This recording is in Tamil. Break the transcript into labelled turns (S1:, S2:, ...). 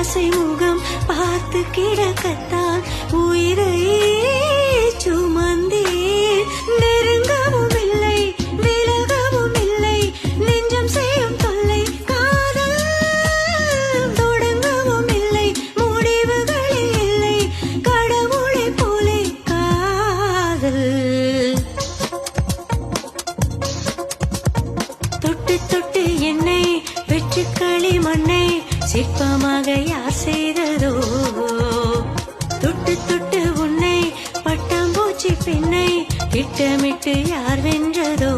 S1: ஆசை முகம் பார்த்து கிடக்கத்தான் உயிரை சுமந்தேன். நெருங்கவும் இல்லை விலகவும் இல்லை நெஞ்சம் செய்யும் தொல்லை காதல் தொடங்கவும் இல்லை முடிவுகளே இல்லை கடவுளை போலே காதல். தொட்டு தொட்டு என்னை வெற்றுக்களி மண்ணை சிற்பமாக யார் செய்ததோ, தொட்டு தொட்டு உன்னை பட்டாம்பூச்சி பெண்ணை திட்டமிட்டு யார் வென்றதோ.